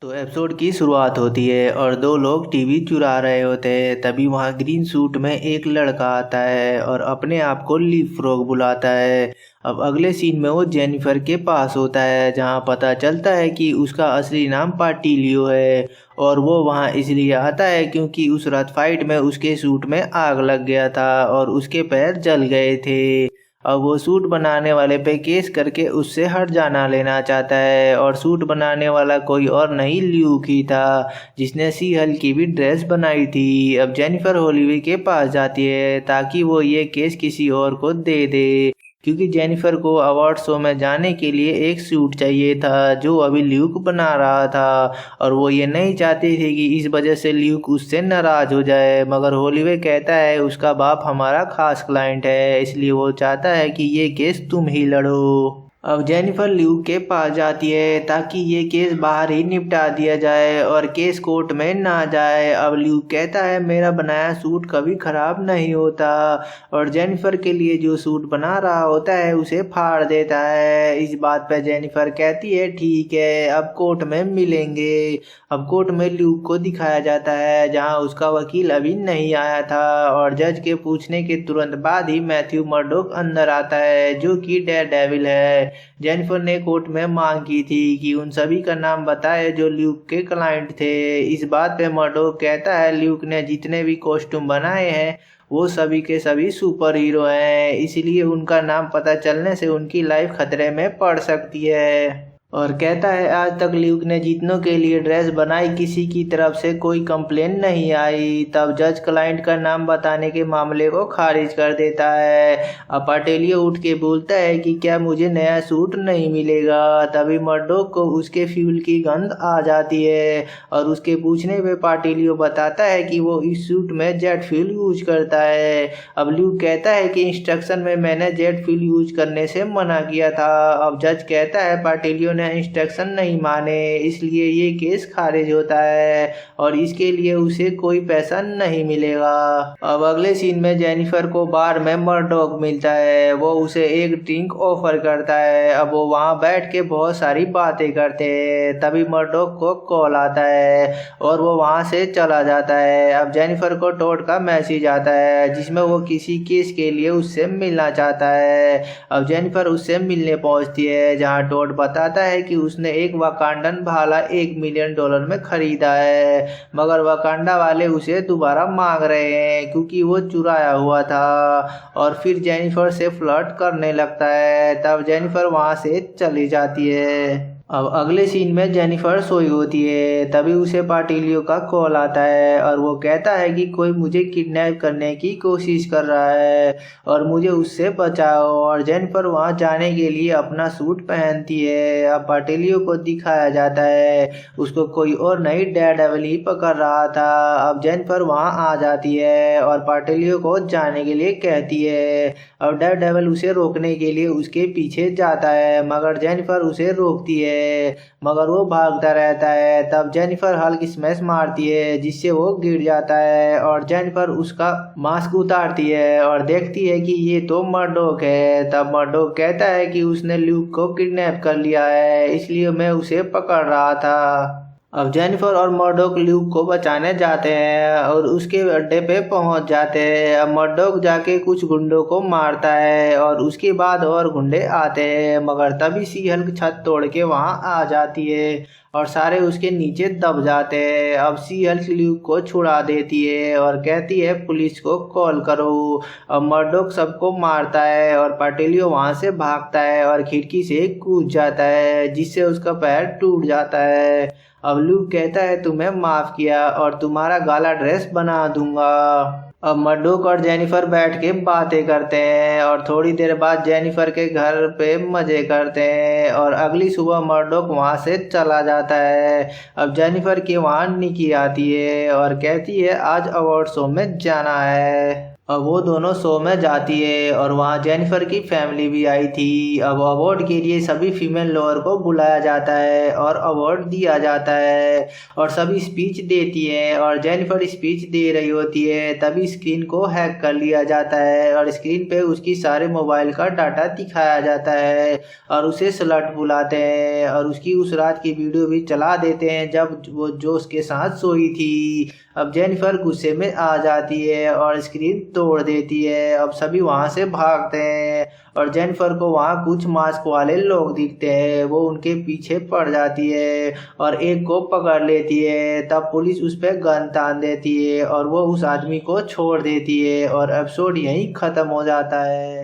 तो एपिसोड की शुरुआत होती है और दो लोग टीवी चुरा रहे होते हैं। तभी वहाँ ग्रीन सूट में एक लड़का आता है और अपने आप को लीप फ्रॉग बुलाता है। अब अगले सीन में वो जेनिफर के पास होता है, जहाँ पता चलता है कि उसका असली नाम पाटिलियो है। और वो वहाँ इसलिए आता है क्योंकि उस रात फाइट में उसके सूट में आग लग गया था और उसके पैर जल गए थे। अब वो सूट बनाने वाले पे केस करके उससे हट जाना लेना चाहता है। और सूट बनाने वाला कोई और नहीं, ल्यूक ही था, जिसने सी हल की भी ड्रेस बनाई थी। अब जेनिफर होलीवे के पास जाती है ताकि वो ये केस किसी और को दे दे, क्योंकि जेनिफर को अवार्ड शो में जाने के लिए एक सूट चाहिए था जो अभी ल्यूक बना रहा था। और वो ये नहीं चाहती थी कि इस वजह से ल्यूक उससे नाराज हो जाए, मगर होलीवे कहता है उसका बाप हमारा खास क्लाइंट है, इसलिए वो चाहता है कि ये केस तुम ही लड़ो। अब जेनिफर ल्यूक के पास जाती है ताकि ये केस बाहर ही निपटा दिया जाए और केस कोर्ट में ना जाए। अब ल्यूक कहता है मेरा बनाया सूट कभी खराब नहीं होता, और जेनिफर के लिए जो सूट बना रहा होता है उसे फाड़ देता है। इस बात पर जेनिफर कहती है ठीक है, अब कोर्ट में मिलेंगे। अब कोर्ट में ल्यूक को दिखाया जाता है जहां उसका वकील अभी नहीं आया था, और जज के पूछने के तुरंत बाद ही मैथ्यू मर्डोक अंदर आता है जो कि डेयरडेविल है। जेनिफर ने कोर्ट में मांग की थी कि उन सभी का नाम बताए जो ल्यूक के क्लाइंट थे। इस बात पे मर्डोक कहता है ल्यूक ने जितने भी कॉस्ट्यूम बनाए हैं वो सभी के सभी सुपर हीरो हैं, इसलिए उनका नाम पता चलने से उनकी लाइफ खतरे में पड़ सकती है। और कहता है आज तक ल्यूक ने जितनों के लिए ड्रेस बनाई किसी की तरफ से कोई कंप्लेन नहीं आई। तब जज क्लाइंट का नाम बताने के मामले को खारिज कर देता है। अब पाटेलियो उठ के बोलता है कि क्या मुझे नया सूट नहीं मिलेगा। तभी मर्डोक को उसके फ्यूल की गंध आ जाती है और उसके पूछने पे पाटेलियो बताता है कि वो इस सूट में जेट फ्यूल यूज करता है। अब ल्यूक कहता है कि इंस्ट्रक्शन में मैंने जेट फ्यूल यूज करने से मना किया था। अब जज कहता है पाटेलियो ने इंस्ट्रक्शन नहीं माने, इसलिए ये केस खारिज होता है और इसके लिए उसे कोई पैसा नहीं मिलेगा। अब अगले सीन में जेनिफर को बार में मर्डोक मिलता है। वो उसे एक ड्रिंक ऑफर करता है। अब वो वहाँ बैठ के बहुत सारी बातें करते हैं। तभी मर्डोक को कॉल आता है और वो वहाँ से चला जाता है। अब जेनिफर को टॉड का मैसेज आता है जिसमें वो किसी केस के लिए उससे मिलना चाहता है। अब जेनिफर उससे मिलने पहुँचती है जहाँ टॉड बताता है कि उसने एक वाकांडन भाला $1 मिलियन में खरीदा है, मगर वाकांडा वाले उसे दोबारा मांग रहे हैं क्योंकि वो चुराया हुआ था। और फिर जेनिफर से फ्लर्ट करने लगता है। तब जेनिफर वहां से चली जाती है। अब अगले सीन में जेनिफर सोई होती है। तभी उसे पाटिलियो का कॉल आता है और वो कहता है कि कोई मुझे किडनैप करने की कोशिश कर रहा है और मुझे उससे बचाओ। और जेनिफर वहां जाने के लिए अपना सूट पहनती है। अब पाटिलियो को दिखाया जाता है उसको कोई और नहीं, डेयरडेविल ही पकड़ रहा था। अब जेनिफर वहां आ जाती है और पाटिलियो को जाने के लिए कहती है। अब डेयरडेविल उसे रोकने के लिए उसके पीछे जाता है, मगर जेनिफर उसे रोकती है, मगर वो भागता रहता है। तब जेनिफर हल्क स्मैश मारती है जिससे वो गिर जाता है और जेनिफर उसका मास्क उतारती है और देखती है कि ये तो मर्डोक है। तब मर्डोक कहता है कि उसने ल्यूक को किडनैप कर लिया है, इसलिए मैं उसे पकड़ रहा था। अब जेनिफर और मर्डोक ल्यूक को बचाने जाते हैं और उसके अड्डे पे पहुंच जाते हैं। अब मर्डोक जाके कुछ गुंडों को मारता है और उसके बाद और गुंडे आते हैं, मगर तभी सी हल्क छत तोड़ के वहां आ जाती है और सारे उसके नीचे दब जाते हैं। अब सी हल्क ल्यूक को छुड़ा देती है और कहती है पुलिस को कॉल करो। अब मर्डोक सबको मारता है और पाटिलियो वहां से भागता है और खिड़की से कूद जाता है जिससे उसका पैर टूट जाता है। अब ल्यूक कहता है तुम्हें माफ किया और तुम्हारा गाला ड्रेस बना दूंगा। अब मर्डोक और जेनिफर बैठ के बातें करते हैं और थोड़ी देर बाद जेनिफर के घर पे मजे करते हैं और अगली सुबह मर्डोक वहां से चला जाता है। अब जेनिफर के वहां निकी आती है और कहती है आज अवार्ड शो में जाना है। अब वो दोनों शो में जाती है और वहाँ जेनिफर की फैमिली भी आई थी। अब अवार्ड के लिए सभी फीमेल लोअर को बुलाया जाता है और अवार्ड दिया जाता है और सभी स्पीच देती है और जेनिफर स्पीच दे रही होती है, तभी स्क्रीन को हैक कर लिया जाता है और स्क्रीन पे उसकी सारे मोबाइल का डाटा दिखाया जाता है और उसे स्लट बुलाते हैं और उसकी उस रात की वीडियो भी चला देते हैं जब वो जो उसके साथ सोई थी। अब जेनिफर गुस्से में आ जाती है और स्क्रीन तोड़ देती है। अब सभी वहां से भागते हैं और जेनिफर को वहां कुछ मास्क वाले लोग दिखते हैं, वो उनके पीछे पड़ जाती है और एक को पकड़ लेती है। तब पुलिस उस पर गन तान देती है और वो उस आदमी को छोड़ देती है और एपिसोड यहीं खत्म हो जाता है।